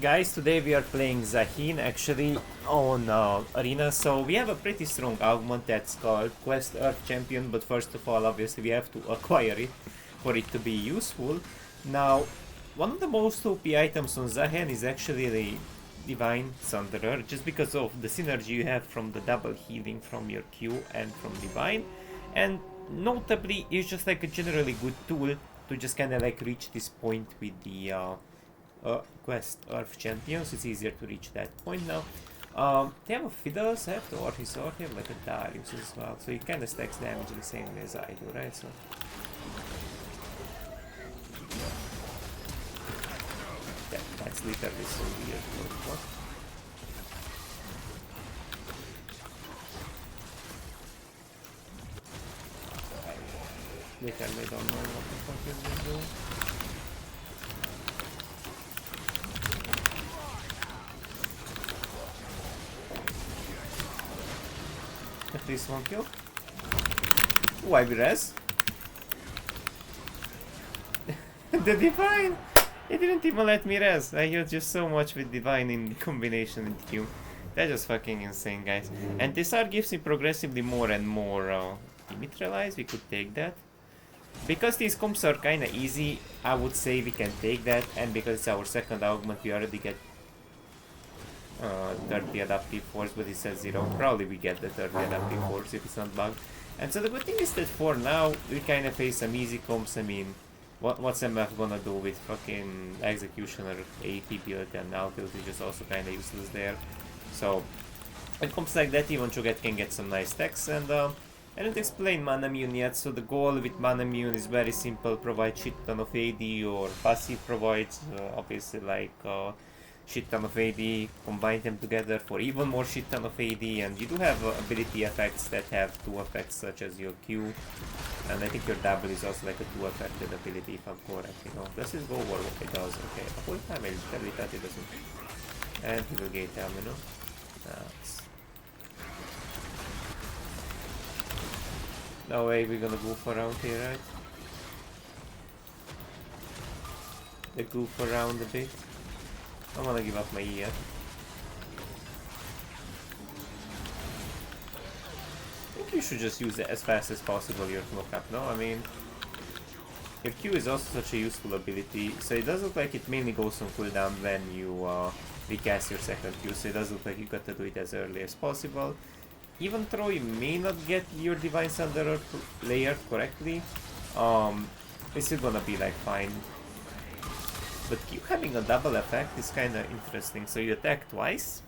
Guys, today we are playing Zahen actually on Arena, so we have a pretty strong augment that's called Quest Earth Champion, but first of all, obviously we have to acquire it for it to be useful. Now, one of the most OP items on Zahen is actually the Divine Thunderer, just because of the synergy you have from the double healing from your Q and from Divine, and notably it's just like a generally good tool to just kind of like reach this point with the Quest Earth Champions. It's easier to reach that point now. They have a Fiddles, I have to or his or they have like a Darius as well, so he kinda stacks damage the same way as I do, right? So yeah, that's literally so weird. What? I literally don't know what the fuck is this doing. At least one kill. Oh, I res. The Divine! It didn't even let me res. I healed just so much with Divine in combination with Q. That's just fucking insane, guys. And this art gives me progressively more and more Dimitrialize. We could take that. Because these comps are kinda easy, I would say we can take that. And because it's our second augment, we already get 30 adaptive force, but it says 0. Probably we get the 30 adaptive force if it's not bugged. And so the good thing is that for now, we kind of face some easy comps. I mean, what's MF gonna do with fucking Executioner AP build and now build is just also kind of useless there. So, in comps like that, even Cho'Gath can get some nice stacks. And I didn't explain Manamune yet, so the goal with Manamune is very simple: provide shit ton of AD, or passive provides obviously like shit ton of AD, combine them together for even more shit ton of AD, and you do have ability effects that have 2 effects such as your Q, and I think your W is also like a 2 affected ability if I'm correct, you know. Does this go over what it does? Okay, the whole time I literally thought it doesn't. And he will gate down, you know. Nice. No way we're gonna goof around here, right? They goof around a bit. I don't wanna give up my E yet. I think you should just use it as fast as possible, your knock-up, no? I mean, your Q is also such a useful ability, so it does look like it mainly goes on cooldown when you recast your second Q, so it does look like you got to do it as early as possible. Even though you may not get your Divine Thunderer layered correctly, it's still gonna be like fine. But Q having a double effect is kinda interesting. So you attack twice,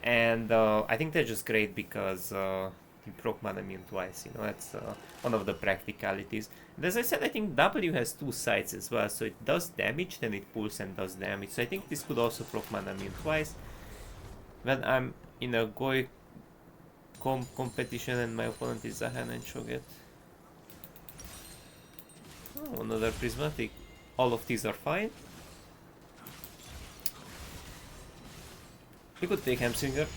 and I think that's just great because you proc Manamune twice, you know, that's one of the practicalities. And as I said, I think W has 2 sides as well, so it does damage, then it pulls and does damage. So I think this could also proc Manamune twice. When I'm in a Goi competition and my opponent is Zahen and Cho'Gath. Oh, another prismatic. All of these are fine. We could take Hamstringer.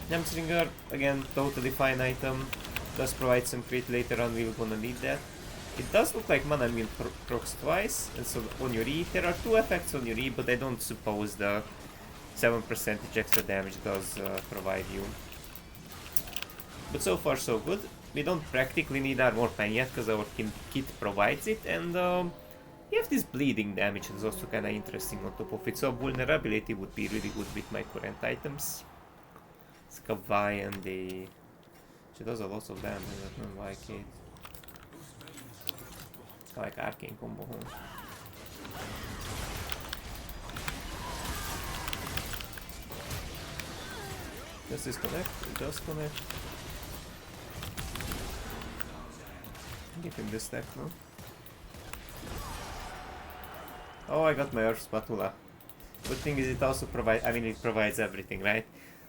Hamstringer, again, totally fine item. Does provide some crit later on, we're gonna need that. It does look like Manamune procs twice, and so on your E. There are 2 effects on your E, but I don't suppose the 7% extra damage does provide you. But so far so good. We don't practically need armor pen yet because our kit provides it, and we have this bleeding damage that's also kinda interesting on top of it, so vulnerability would be really good with my current items. It's like a Vi and the... She does a lot of damage, I don't like it. It's like arcane combo. Does this connect? It does connect. Give him this stack, no? Oh, I got my Earth Spatula. Good thing is it also provides, I mean, it provides everything, right?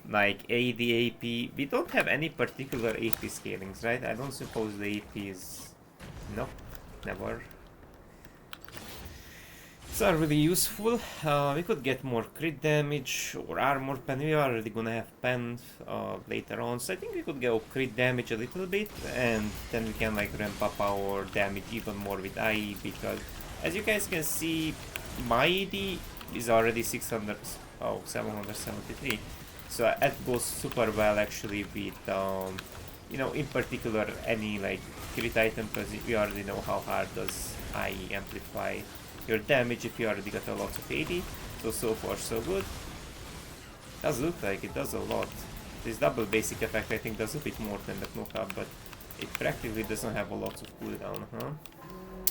Like AD, AP. We don't have any particular AP scalings, right? I don't suppose the AP is... Nope, never. It's not really useful. We could get more crit damage or armor pen. We are already gonna have pen later on, so I think we could go crit damage a little bit, and then we can like ramp up our damage even more with IE, because as you guys can see, my AD is already 600, oh, 773. So that goes super well actually with, you know, in particular any like crit item, because we already know how hard does IE amplify your damage if you already got a lot of AD. So far so good. Does look like it does a lot. This double basic effect I think does a bit more than the knockup, but it practically doesn't have a lot of cooldown, huh?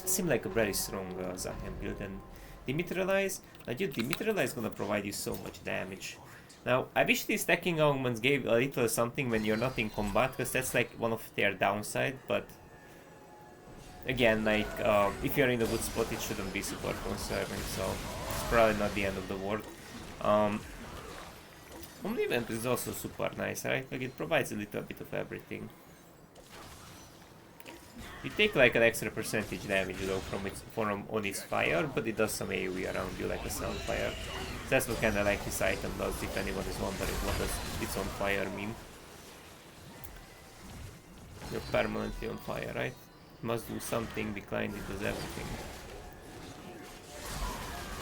Seems like a very strong Zahen build. And Dematerialize, like your Dematerialize is gonna provide you so much damage. Now, I wish these stacking augments gave a little something when you're not in combat, because that's like one of their downside, but again, like, if you're in a good spot, it shouldn't be super concerning, so it's probably not the end of the world. Omni-Event is also super nice, right? Like, it provides a little bit of everything. You take like an extra percentage damage though from on its fire, but it does some AoE around you like a Soundfire. So that's what kind of like this item does, if anyone is wondering what does its on fire mean. You're permanently on fire, right? Must do something, decline it does everything.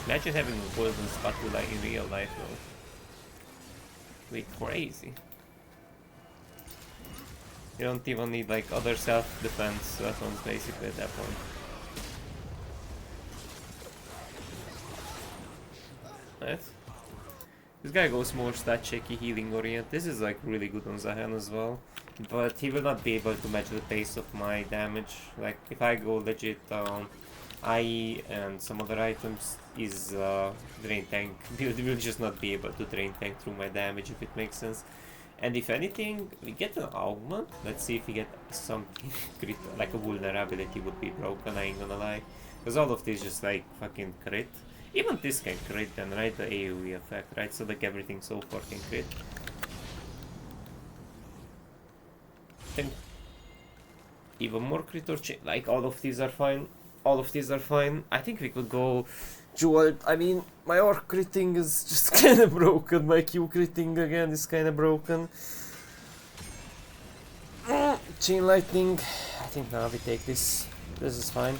Imagine having a golden spatula in real life though. Wait, crazy. You don't even need like other self-defense weapons basically at that point. Nice. This guy goes more stat checky, healing orient. This is like really good on Zahen as well. But he will not be able to match the pace of my damage. Like if I go legit IE and some other items, is drain tank. He will just not be able to drain tank through my damage, if it makes sense. And if anything, we get an augment. Let's see if we get something crit, like a vulnerability would be broken, I ain't gonna lie. Because all of this just like fucking crit. Even this can crit then, right? The AoE effect, right? So like everything so far can crit. Then even more crit or like all of these are fine. All of these are fine. I think we could go Jewel. I mean, my orc critting is just kind of broken. My Q critting again is kind of broken. Chain lightning. I think now we take this. This is fine.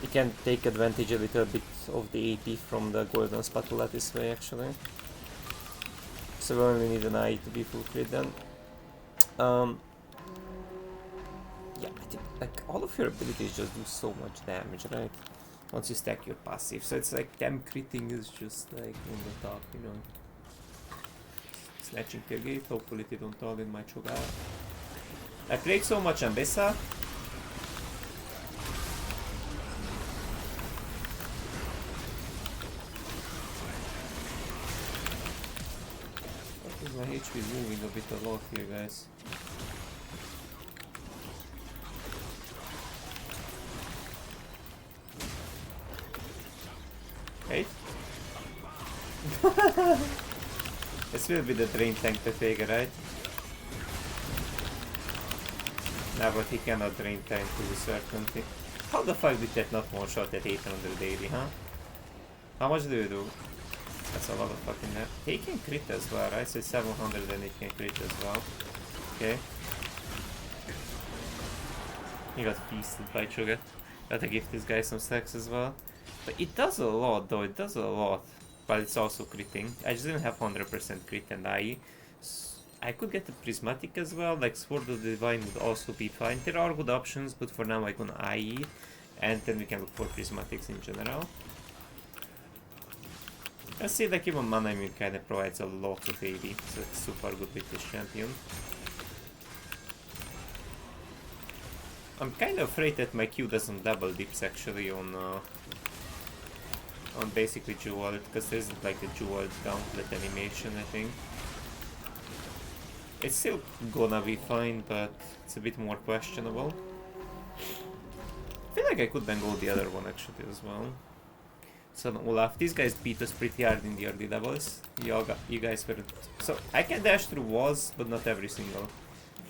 We can take advantage a little bit of the AP from the golden spatula this way actually. So we only need an eye to be full crit then. Yeah, I think like all of your abilities just do so much damage, right? Once you stack your passive, so it's like them critting is just like on the top, you know. Snatching their gate, hopefully they don't all in my Chogar. I played so much Ambessa. What is my HP moving a bit a lot here, guys? Hey? This will be the drain tank to figure, right? Nah, but he cannot drain tank to a certainty. How the fuck did that not one shot at 800 daily, huh? How much do you do? That's a lot of fucking net. He can crit as well, right? So it's 700 and it can crit as well. Okay. He got feasted by Cho'Gath. Gotta give this guy some stacks as well. But it does a lot though, it does a lot. But it's also critting. I just didn't have 100% crit and IE. I could get a prismatic as well, like Sword of the Divine would also be fine. There are good options, but for now I can IE. And then we can look for prismatics in general. I see like even Mana Immune kinda provides a lot of AD, so it's super good with this champion. I'm kinda afraid that my Q doesn't double dips actually on basically Jewel, because there isn't like a Jewel gauntlet animation, I think. It's still gonna be fine, but it's a bit more questionable. I feel like I could then go the other one actually as well. So Olaf, these guys beat us pretty hard in the early levels. You guys were... So I can dash through walls, but not every single.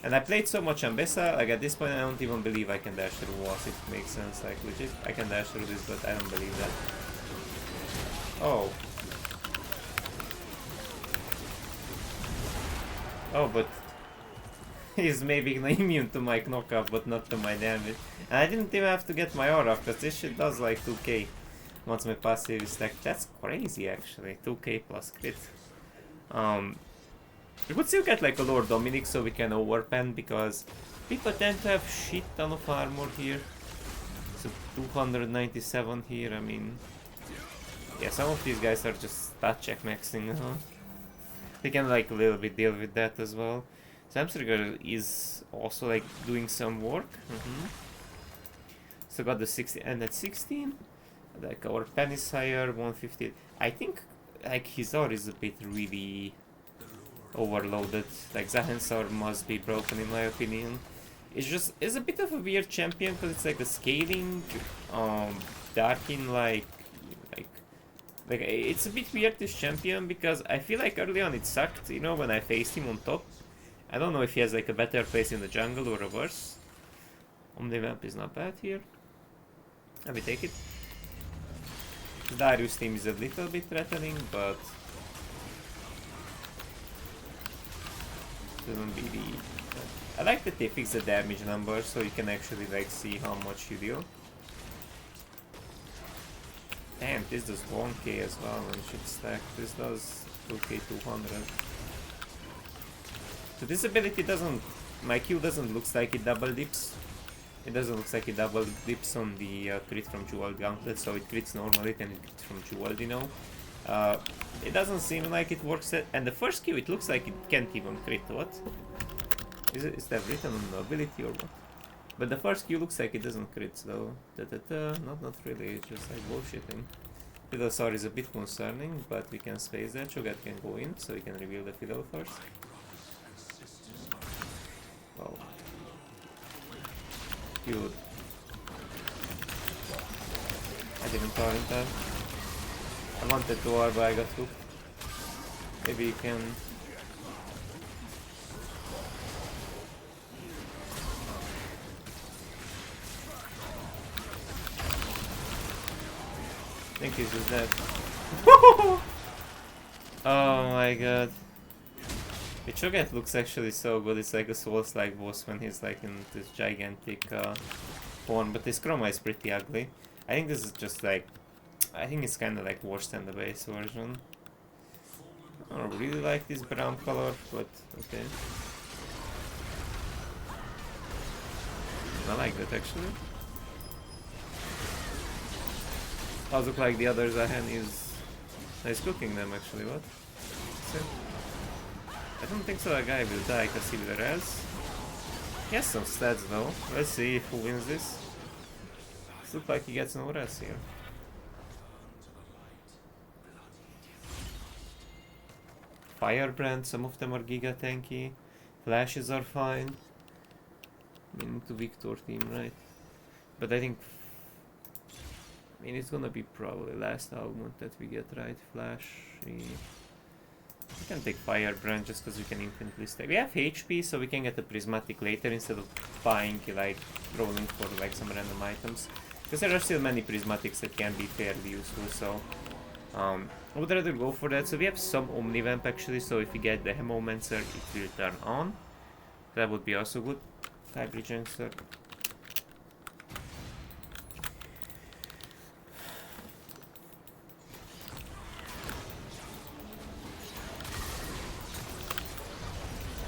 And I played so much Ambessa, like at this point I don't even believe I can dash through walls, if it makes sense. Like legit, I can dash through this, but I don't believe that. Oh. Oh, but he's maybe immune to my knockup, but not to my damage. And I didn't even have to get my aura, because this shit does like 2k. Once my passive is stacked, that's crazy actually. 2k plus crit. We could still get like a Lord Dominic so we can overpen because people tend to have shit ton of armor here. So 297 here, I mean... Yeah, some of these guys are just stat check maxing, huh? They can like a little bit deal with that as well. Samstrigger is also like doing some work. So got the 60 and at 16. Like our pen is higher, 150. I think like his ore is a bit really overloaded. Like Zahen's ore must be broken in my opinion. It's a bit of a weird champion because it's like a scaling Darkin like it's a bit weird this champion because I feel like early on it sucked, you know, when I faced him on top. I don't know if he has like a better place in the jungle or reverse. Omnivamp is not bad here. Let me take it. Darius team is a little bit threatening, but doesn't really. I like that they fix the damage number so you can actually like see how much you deal. Damn, this does 1k as well when shit stack. This does 2k 200. So this ability doesn't... My Q doesn't look like it double dips. It doesn't look like it double dips on the crit from Jeweled Gauntlet, so it crits normally and it crits from Jeweled, you know. It doesn't seem like it works and the first Q it looks like it can't even crit. What? Is that written on the ability or what? But the first Q looks like it doesn't crit, though. Not really, it's just like bullshitting. Fiddlesaur is a bit concerning, but we can space that. Cho'Gath can go in, so we can reveal the Fiddle first. Wow. Cute. I didn't torrent that. I wanted to orb, but I got hooked. Maybe you can... I think he's just dead. Oh my god. The Cho'Gath looks actually so good. It's like a Souls-like boss when he's like in this gigantic form, but his chroma is pretty ugly. I think this is just like... I think it's kinda like worse than the base version. I don't really like this brown color, but okay. I like that actually. Does look like the other Zahen is nice cooking them actually, what? I don't think so that guy will die because he will res. He has some stats though. Let's see who wins this. It looks like he gets no res here. Firebrand, some of them are giga tanky. Flashes are fine. I mean, to Victor team, right? But I think... I mean, it's gonna be probably last augment that we get right. Flash. We can take Firebrand just because we can infinitely stack. We have HP, so we can get a Prismatic later instead of buying, like, rolling for like some random items. Because there are still many Prismatics that can be fairly useful, so... I would rather go for that. So we have some Omnivamp actually, so if we get the Hemomancer, it will turn on. That would be also good. Hybrid Junkster.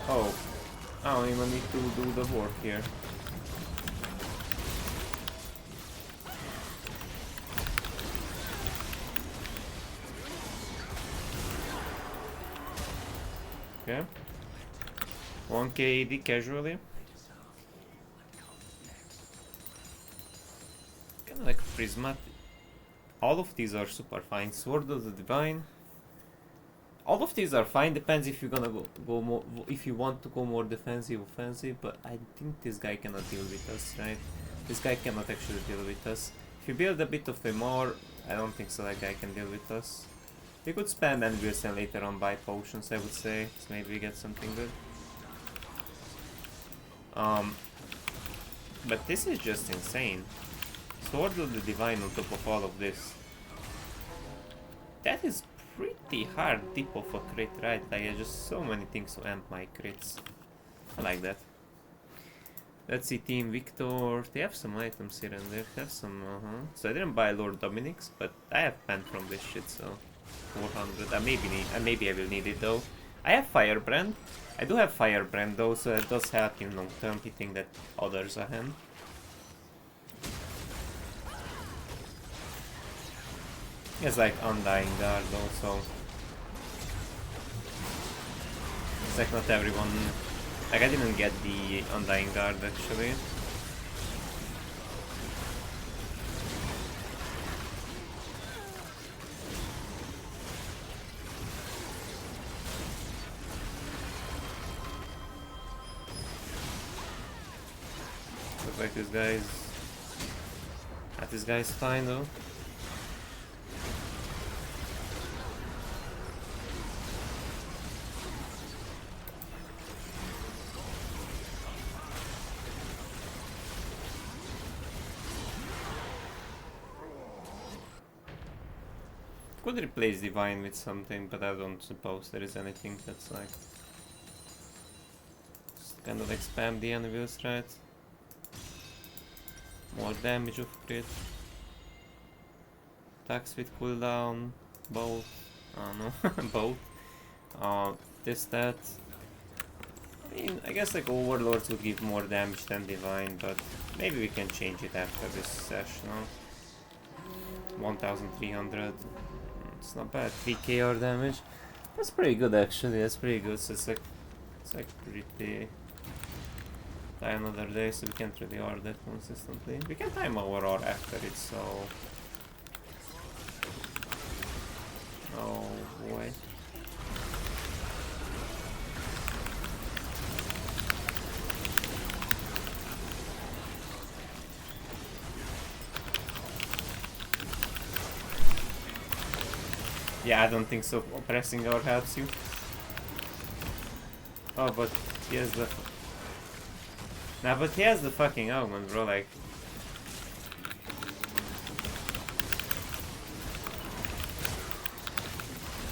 Oh, I don't even need to do the work here. Okay. 1k AD casually. Kinda like Prismatic. All of these are super fine. Sword of the Divine. All of these are fine, depends if you're gonna go more, if you want to go more defensive, offensive, but I think this guy cannot deal with us, right? This guy cannot actually deal with us. If you build a bit of a more, I don't think so that guy can deal with us. We could spam Envious and later on buy potions, I would say, so maybe we get something good. But this is just insane. Sword of the Divine on top of all of this. That is pretty hard dip of a crit, right? Like, just so many things to amp my crits. I like that. Let's see, Team Victor. They have some items here and there. Have some, So I didn't buy Lord Dominic's, but I have pen from this shit, so 400. Maybe I will need it though. I have Firebrand. I do have Firebrand though, so it does help in long term hitting that other Zahen. It's like Undying Guard also. It's like not everyone. Like I didn't get the Undying Guard actually. Looks like this guy's... this guy's fine though. Could replace Divine with something, but I don't suppose there is anything that's like... just kind of like spam the enemies, right? More damage of crit. Attacks with cooldown. Both. Oh no, both. That. I mean, I guess like Overlords would give more damage than Divine, but maybe we can change it after this session. 1300. It's not bad. 3 KR damage. That's pretty good actually. That's pretty good. So it's like pretty. Die another day, so we can't really R that consistently. We can time our R after it, so. Oh boy. Yeah, I don't think so. Pressing R helps you. Oh, but he has the... Nah, but he has the fucking augment, bro, like...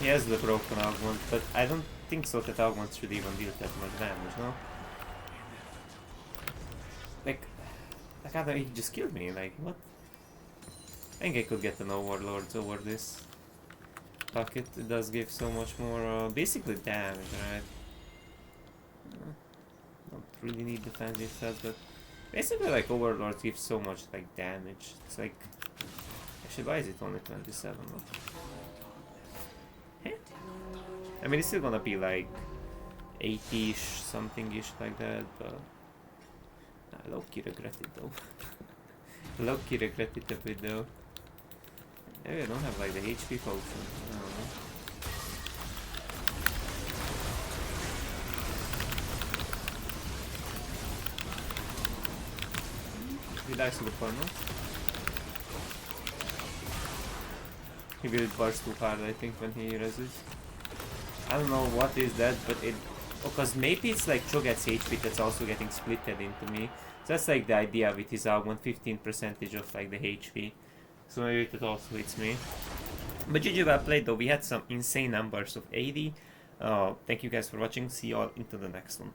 He has the broken augment, but I don't think so that augment should even deal that much damage, no? Like I thought he just killed me, like, what? I think I could get an Overlords over this. Fuck it, it does give so much more, basically damage, right? Don't really need defensive stats, but basically like Overlords give so much like damage. It's like, actually why is it only 27? No? I mean it's still gonna be like 80-ish, something-ish like that, but I low-key regret it though. Low-key regret it a bit though. Maybe I don't have like the HP potion. I don't know. He dies to the corner. He will burst too hard, I think, when he resists. I don't know what is that, but it... because maybe it's like Cho'Gath's HP that's also getting splitted into me. So that's like the idea with his augment, 15% of like the HP. So maybe it also hits me. But GG well played though, we had some insane numbers of AD. Thank you guys for watching, see you all into the next one.